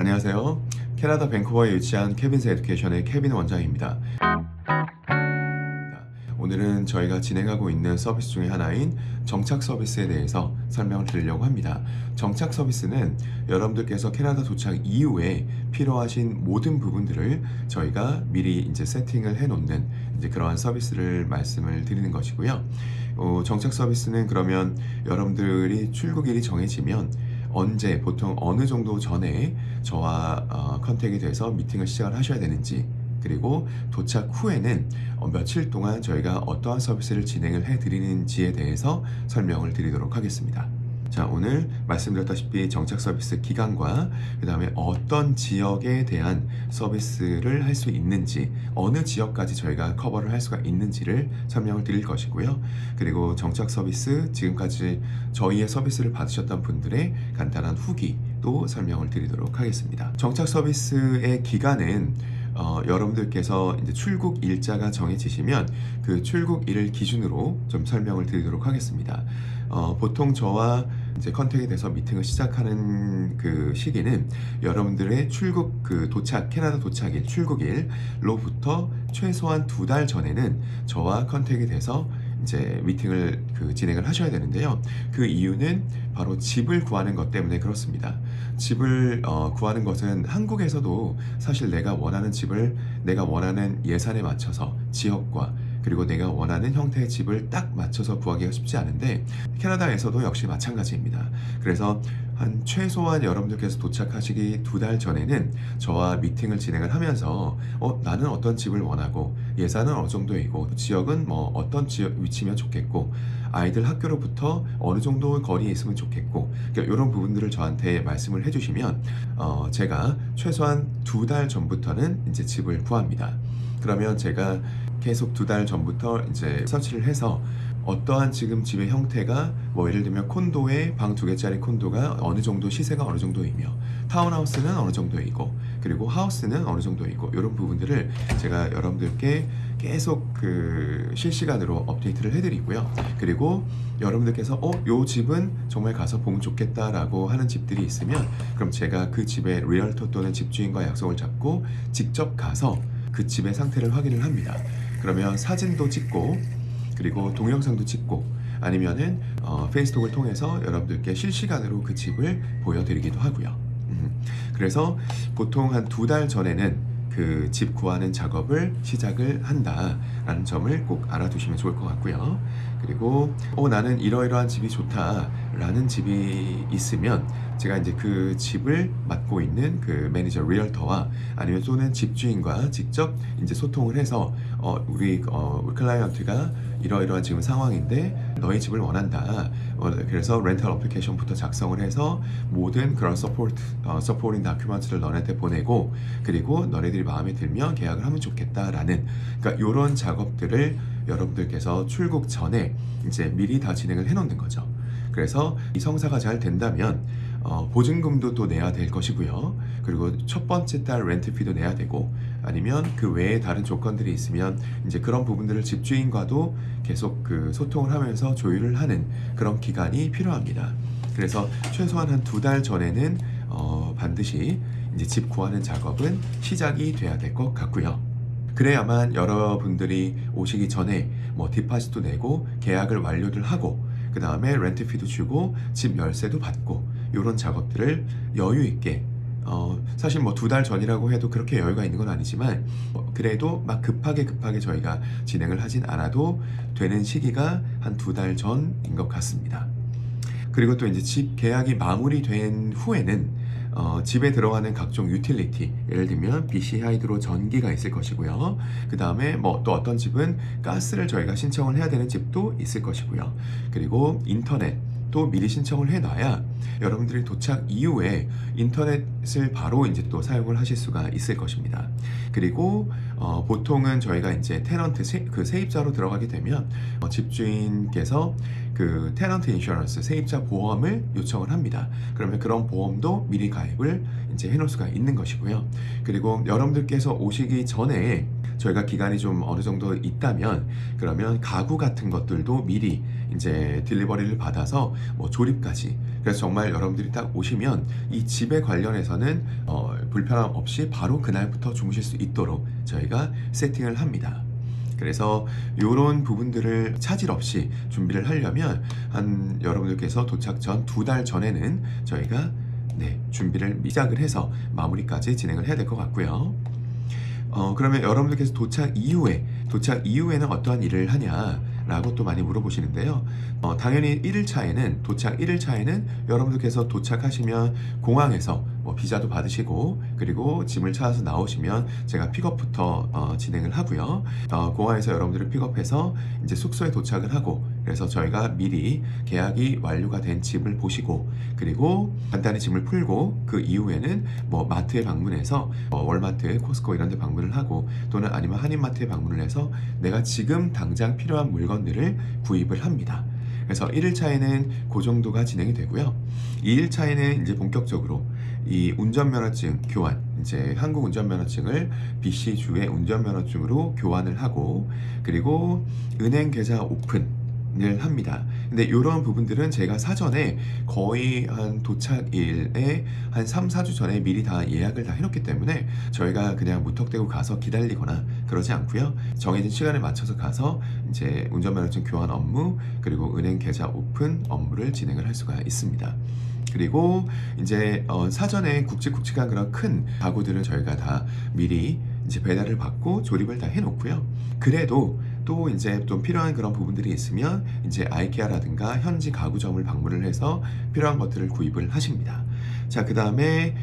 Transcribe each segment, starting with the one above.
안녕하세요. 캐나다 밴쿠버에 위치한 케빈스 에듀케이션의 케빈 원장입니다. 오늘은 저희가 진행하고 있는 서비스 중에 하나인 정착 서비스에 대해서 설명을 드리려고 합니다. 정착 서비스는 여러분들께서 캐나다 도착 이후에 필요하신 모든 부분들을 저희가 미리 이제 세팅을 해놓는 이제 그러한 서비스를 말씀을 드리는 것이고요. 정착 서비스는 그러면 여러분들이 출국일이 정해지면 언제, 보통 어느 정도 전에 저와 컨택이 돼서 미팅을 시작을 하셔야 되는지, 그리고 도착 후에는 며칠 동안 저희가 어떠한 서비스를 진행을 해드리는지에 대해서 설명을 드리도록 하겠습니다. 자, 오늘 말씀드렸다시피 정착 서비스 기간과 그 다음에 어떤 지역에 대한 서비스를 할 수 있는지, 어느 지역까지 저희가 커버를 할 수가 있는지를 설명을 드릴 것이고요. 그리고 정착 서비스, 지금까지 저희의 서비스를 받으셨던 분들의 간단한 후기도 설명을 드리도록 하겠습니다. 정착 서비스의 기간은 여러분들께서 이제 출국 일자가 정해지시면 그 출국일을 기준으로 좀 설명을 드리도록 하겠습니다. 보통 저와 이제 컨택이 돼서 미팅을 시작하는 그 시기는 여러분들의 출국 캐나다 도착일, 출국일로부터 최소한 2달 전에는 저와 컨택이 돼서 이제 미팅을 진행을 하셔야 되는데요. 그 이유는 바로 집을 구하는 것 때문에 그렇습니다. 집을 구하는 것은 한국에서도 사실 내가 원하는 집을 내가 원하는 예산에 맞춰서 지역과 그리고 내가 원하는 형태의 집을 딱 맞춰서 구하기가 쉽지 않은데 캐나다에서도 역시 마찬가지입니다. 그래서 한 최소한 여러분들께서 도착하시기 2달 전에는 저와 미팅을 진행을 하면서 나는 어떤 집을 원하고 예산은 어느 정도이고 지역은 뭐 어떤 지역 위치면 좋겠고 아이들 학교로부터 어느 정도 거리에 있으면 좋겠고 그러니까 이런 부분들을 저한테 말씀을 해주시면 제가 최소한 2달 전부터는 이제 집을 구합니다. 그러면 제가 계속 2달 전부터 이제 서치를 해서 어떠한 지금 집의 형태가 뭐 예를 들면 콘도에 방 2개짜리 콘도가 어느 정도 시세가 어느 정도이며 타운하우스는 어느 정도이고 그리고 하우스는 어느 정도이고 이런 부분들을 제가 여러분들께 계속 실시간으로 업데이트를 해드리고요. 그리고 여러분들께서 요 집은 정말 가서 보면 좋겠다라고 하는 집들이 있으면 그럼 제가 그 집의 리얼터 또는 집주인과 약속을 잡고 직접 가서 그 집의 상태를 확인을 합니다. 그러면 사진도 찍고 그리고 동영상도 찍고 아니면은 페이스톡을 통해서 여러분들께 실시간으로 그 집을 보여드리기도 하고요. 그래서 보통 한 2달 전에는 그 집 구하는 작업을 시작을 한다라는 점을 꼭 알아두시면 좋을 것 같고요. 그리고 나는 이러이러한 집이 좋다라는 집이 있으면 제가 이제 그 집을 맡고 있는 그 매니저 리얼터와 아니면 또는 집주인과 직접 이제 소통을 해서 우리 클라이언트가 이러이러한 지금 상황인데 너의 집을 원한다. 그래서 렌탈 어플리케이션부터 작성을 해서 모든 그런 서포팅 다큐먼트를 너네한테 보내고 그리고 너네들이 마음에 들면 계약을 하면 좋겠다라는 그러니까 이런 작업들을 여러분들께서 출국 전에 이제 미리 다 진행을 해놓는 거죠. 그래서 이 성사가 잘 된다면 보증금도 또 내야 될 것이고요. 그리고 첫 번째 달 렌트피도 내야 되고 아니면 그 외에 다른 조건들이 있으면 이제 그런 부분들을 집주인과도 계속 소통을 하면서 조율을 하는 그런 기간이 필요합니다. 그래서 최소한 한 2달 전에는 반드시 이제 집 구하는 작업은 시작이 돼야 될 것 같고요. 그래야만 여러분들이 오시기 전에 뭐 디파짓도 내고 계약을 완료를 하고 그 다음에 렌트피도 주고 집 열쇠도 받고 이런 작업들을 여유 있게 사실 뭐 2달 전이라고 해도 그렇게 여유가 있는 건 아니지만 그래도 막 급하게 저희가 진행을 하진 않아도 되는 시기가 한 2달 전인 것 같습니다. 그리고 또 이제 집 계약이 마무리된 후에는 집에 들어가는 각종 유틸리티, 예를 들면 BC 하이드로 전기가 있을 것이고요. 그 다음에 뭐 또 어떤 집은 가스를 저희가 신청을 해야 되는 집도 있을 것이고요. 그리고 인터넷도 미리 신청을 해놔야 여러분들이 도착 이후에 인터넷을 바로 이제 또 사용을 하실 수가 있을 것입니다. 그리고 보통은 저희가 이제 테넌트 세입자로 들어가게 되면 집주인께서 그 테넌트 인슈런스 세입자 보험을 요청을 합니다. 그러면 그런 보험도 미리 가입을 이제 해놓을 수가 있는 것이고요. 그리고 여러분들께서 오시기 전에 저희가 기간이 좀 어느 정도 있다면 그러면 가구 같은 것들도 미리 이제 딜리버리를 받아서 뭐 조립까지, 그래서 정말 여러분들이 딱 오시면 이 집에 관련해서는 불편함 없이 바로 그날부터 주무실 수 있도록 저희가 세팅을 합니다. 그래서 이런 부분들을 차질 없이 준비를 하려면 한 여러분들께서 도착 전 2달 전에는 저희가 준비를 시작을 해서 마무리까지 진행을 해야 될 것 같고요. 그러면 여러분들께서 도착 이후에는 어떠한 일을 하냐라고 또 많이 물어보시는데요. 당연히 1일차에는 도착 1일차에는 여러분들께서 도착하시면 공항에서 뭐 비자도 받으시고, 그리고 짐을 찾아서 나오시면 제가 픽업부터 진행을 하고요. 공항에서 여러분들을 픽업해서 이제 숙소에 도착을 하고, 그래서 저희가 미리 계약이 완료가 된 집을 보시고, 그리고 간단히 짐을 풀고, 그 이후에는 뭐 마트에 방문해서 월마트, 코스코 이런 데 방문을 하고, 또는 아니면 한인마트에 방문을 해서 내가 지금 당장 필요한 물건들을 구입을 합니다. 그래서 1일차에는 그 정도가 진행이 되고요. 2일차에는 이제 본격적으로 이 운전면허증 교환, 이제 한국 운전면허증을 BC주의 운전면허증으로 교환을 하고, 그리고 은행 계좌 오픈을 합니다. 근데 이런 부분들은 제가 사전에 거의 한 도착일에 한 3, 4주 전에 미리 다 예약을 다 해놓기 때문에 저희가 그냥 무턱대고 가서 기다리거나 그러지 않고요. 정해진 시간에 맞춰서 가서 이제 운전면허증 교환 업무, 그리고 은행 계좌 오픈 업무를 진행을 할 수가 있습니다. 그리고 이제 사전에 굵직굵직한 그런 큰 가구들은 저희가 다 미리 이제 배달을 받고 조립을 다 해놓고요. 그래도 또 이제 좀 필요한 그런 부분들이 있으면 이제 아이케아라든가 현지 가구점을 방문을 해서 필요한 것들을 구입을 하십니다. 자, 그 다음에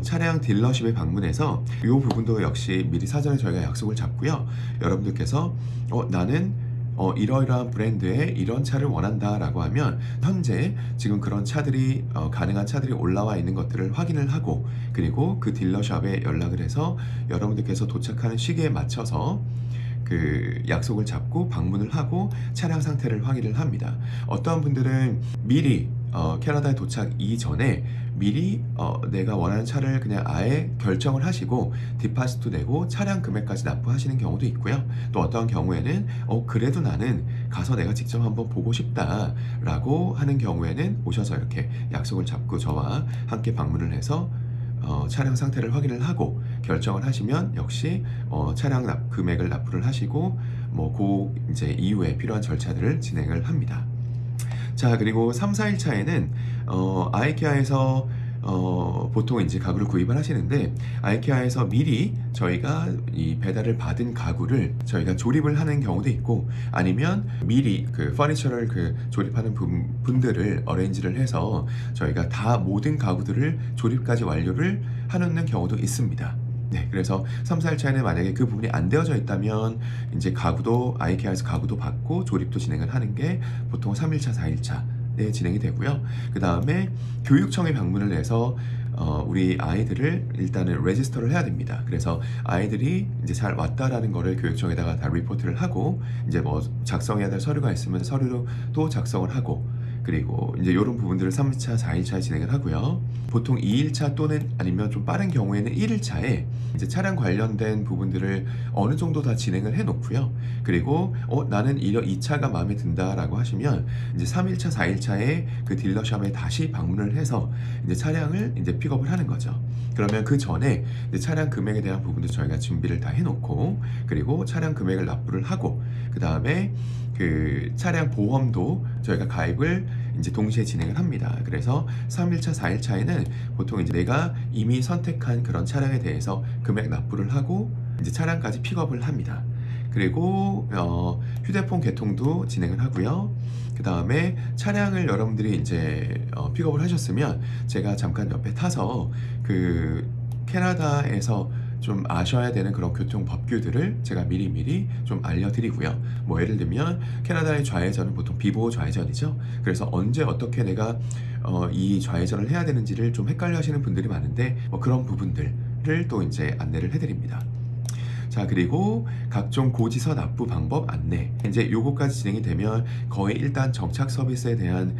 차량 딜러십에 방문해서 이 부분도 역시 미리 사전에 저희가 약속을 잡고요. 여러분들께서 나는 이러이러한 브랜드의 이런 차를 원한다 라고 하면 현재 지금 그런 차들이 가능한 차들이 올라와 있는 것들을 확인을 하고, 그리고 그 딜러샵에 연락을 해서 여러분들께서 도착하는 시기에 맞춰서 그 약속을 잡고 방문을 하고 차량 상태를 확인을 합니다. 어떤 분들은 미리 캐나다에 도착 이전에 미리 내가 원하는 차를 그냥 아예 결정을 하시고 디파지트 내고 차량 금액까지 납부하시는 경우도 있고요. 또 어떤 경우에는 그래도 나는 가서 내가 직접 한번 보고 싶다 라고 하는 경우에는 오셔서 이렇게 약속을 잡고 저와 함께 방문을 해서 차량 상태를 확인을 하고 결정을 하시면 역시 차량 금액을 납부를 하시고 그 이제 이후에 필요한 절차들을 진행을 합니다. 자, 그리고 3, 4일차에는 아이케아에서 보통 이제 가구를 구입을 하시는데, 아이케아에서 미리 저희가 이 배달을 받은 가구를 저희가 조립을 하는 경우도 있고, 아니면 미리 그 퍼니처를 그 조립하는 분들을 어레인지를 해서 저희가 다 모든 가구들을 조립까지 완료를 해놓는 경우도 있습니다. 그래서 3, 4일차에는 만약에 그 부분이 안 되어져 있다면 이제 가구도 아이케아에서 가구도 받고 조립도 진행을 하는 게 보통 3일차, 4일차 진행이 되고요. 그 다음에 교육청에 방문을 해서 우리 아이들을 일단은 레지스터를 해야 됩니다. 그래서 아이들이 이제 잘 왔다라는 거를 교육청에다가 다 리포트를 하고, 이제 뭐 작성해야 될 서류가 있으면 서류도 작성을 하고, 그리고 이제 이런 부분들을 3차, 4일차에 진행을 하고요. 보통 2일차 또는 아니면 좀 빠른 경우에는 1일차에 이제 차량 관련된 부분들을 어느 정도 다 진행을 해 놓고요. 그리고 나는 이 차가 마음에 든다라고 하시면 이제 3일차, 4일차에 그 딜러샵에 다시 방문을 해서 이제 차량을 이제 픽업을 하는 거죠. 그러면 그 전에 이제 차량 금액에 대한 부분도 저희가 준비를 다 해놓고, 그리고 차량 금액을 납부를 하고, 그 다음에 그 차량 보험도 저희가 가입을 이제 동시에 진행을 합니다. 그래서 3일차, 4일차에는 보통 이제 내가 이미 선택한 그런 차량에 대해서 금액 납부를 하고 이제 차량까지 픽업을 합니다. 그리고 휴대폰 개통도 진행을 하고요. 그 다음에 차량을 여러분들이 이제 픽업을 하셨으면 제가 잠깐 옆에 타서 그 캐나다에서 좀 아셔야 되는 그런 교통 법규들을 제가 미리미리 좀 알려드리고요. 뭐 예를 들면 캐나다의 좌회전은 보통 비보호 좌회전이죠. 그래서 언제 어떻게 내가 이 좌회전을 해야 되는지를 좀 헷갈려 하시는 분들이 많은데 그런 부분들을 또 이제 안내를 해드립니다. 자, 그리고 각종 고지서 납부 방법 안내, 이제 요거까지 진행이 되면 거의 일단 정착 서비스에 대한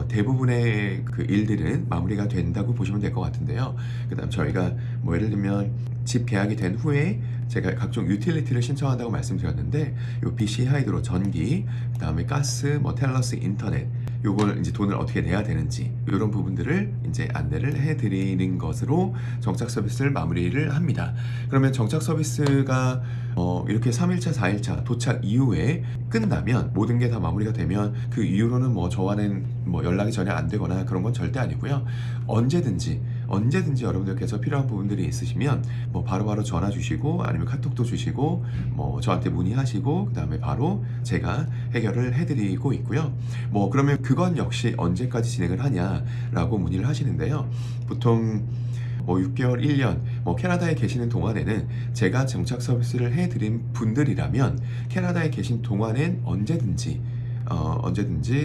대부분의 그 일들은 마무리가 된다고 보시면 될 것 같은데요. 그 다음 저희가 뭐 예를 들면 집 계약이 된 후에 제가 각종 유틸리티를 신청한다고 말씀드렸는데 요 BC 하이드로 전기, 그다음에 가스, 뭐 텔러스 인터넷, 요걸 이제 돈을 어떻게 내야 되는지 이런 부분들을 이제 안내를 해드리는 것으로 정착 서비스를 마무리를 합니다. 그러면 정착 서비스가 이렇게 3일차, 4일차 도착 이후에 끝나면 모든 게 다 마무리가 되면 그 이후로는 뭐 저와는 뭐 연락이 전혀 안 되거나 그런 건 절대 아니고요. 언제든지 여러분들께서 필요한 부분들이 있으시면 뭐 바로바로 전화 주시고 아니면 카톡도 주시고 뭐 저한테 문의하시고 그다음에 바로 제가 해결을 해드리고 있고요. 뭐 그러면 그건 역시 언제까지 진행을 하냐라고 문의를 하시는데요. 보통 뭐 6개월, 1년, 뭐 캐나다에 계시는 동안에는 제가 정착 서비스를 해드린 분들이라면 캐나다에 계신 동안엔 언제든지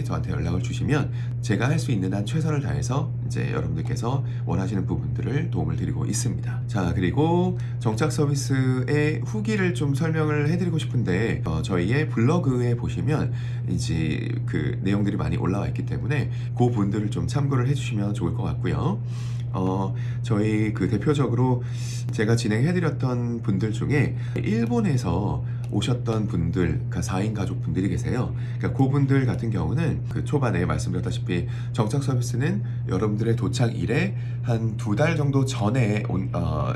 저한테 연락을 주시면 제가 할 수 있는 한 최선을 다해서 이제 여러분들께서 원하시는 부분들을 도움을 드리고 있습니다. 자, 그리고 정착 서비스의 후기를 좀 설명을 해드리고 싶은데 저희의 블로그에 보시면 이제 그 내용들이 많이 올라와 있기 때문에 그 부분들을 좀 참고를 해주시면 좋을 것 같고요. 저희 그 대표적으로 제가 진행해드렸던 분들 중에 일본에서 오셨던 분들, 그러니까 4인 가족분들이 계세요. 그러니까 그분들 같은 경우는 그 초반에 말씀드렸다시피 정착 서비스는 여러분들의 도착일에 한 2달 정도 전에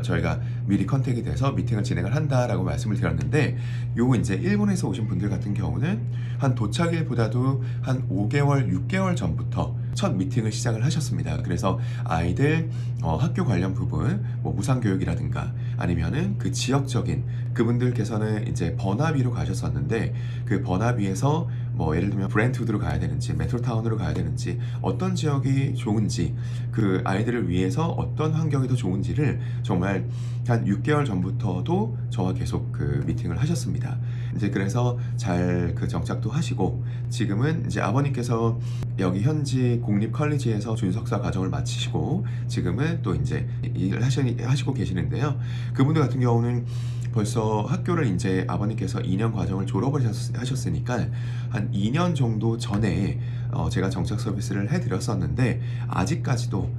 저희가 미리 컨택이 돼서 미팅을 진행을 한다라고 말씀을 드렸는데 요 이제 일본에서 오신 분들 같은 경우는 한 도착일보다도 한 5개월, 6개월 전부터 첫 미팅을 시작을 하셨습니다. 그래서 아이들 학교 관련 부분, 뭐 무상교육이라든가 아니면은 그 지역적인 그분들께서는 이제 버나비로 가셨었는데 그 버나비에서 뭐 예를 들면 브렌트우드로 가야 되는지 메트로타운으로 가야 되는지 어떤 지역이 좋은지 그 아이들을 위해서 어떤 환경이 더 좋은지를 정말 한 6개월 전부터도 저와 계속 그 미팅을 하셨습니다. 이제 그래서 잘 그 정착도 하시고 지금은 이제 아버님께서 여기 현지 공립 컬리지에서 준석사 과정을 마치시고 지금은 또 이제 일을 하시고 계시는데요. 그분들 같은 경우는 벌써 학교를 이제 아버님께서 2년 과정을 졸업을 하셨으니까 한 2년 정도 전에 제가 정착 서비스를 해드렸었는데 아직까지도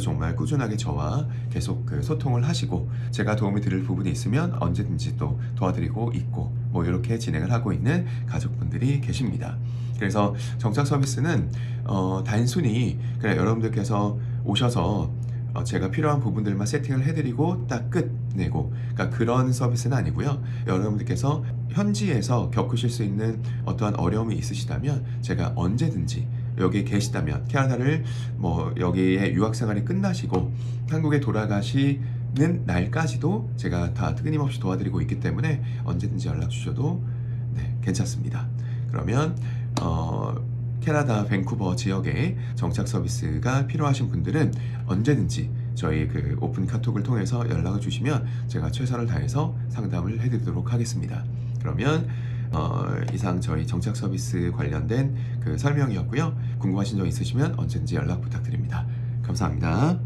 정말 꾸준하게 저와 계속 그 소통을 하시고 제가 도움이 드릴 부분이 있으면 언제든지 또 도와드리고 있고 뭐 이렇게 진행을 하고 있는 가족분들이 계십니다. 그래서 정착 서비스는 단순히 그냥 여러분들께서 오셔서 제가 필요한 부분들만 세팅을 해드리고 딱 끝내고 그러니까 그런 서비스는 아니고요. 여러분들께서 현지에서 겪으실 수 있는 어떠한 어려움이 있으시다면 제가 언제든지 여기 계시다면 캐나다를 뭐 여기에 유학생활이 끝나시고 한국에 돌아가시는 날까지도 제가 다 끊임없이 도와드리고 있기 때문에 언제든지 연락 주셔도 괜찮습니다. 그러면 캐나다 밴쿠버 지역에 정착 서비스가 필요하신 분들은 언제든지 저희 그 오픈 카톡을 통해서 연락을 주시면 제가 최선을 다해서 상담을 해드리도록 하겠습니다. 그러면 이상 저희 정착 서비스 관련된 그 설명이었고요. 궁금하신 점 있으시면 언제든지 연락 부탁드립니다. 감사합니다.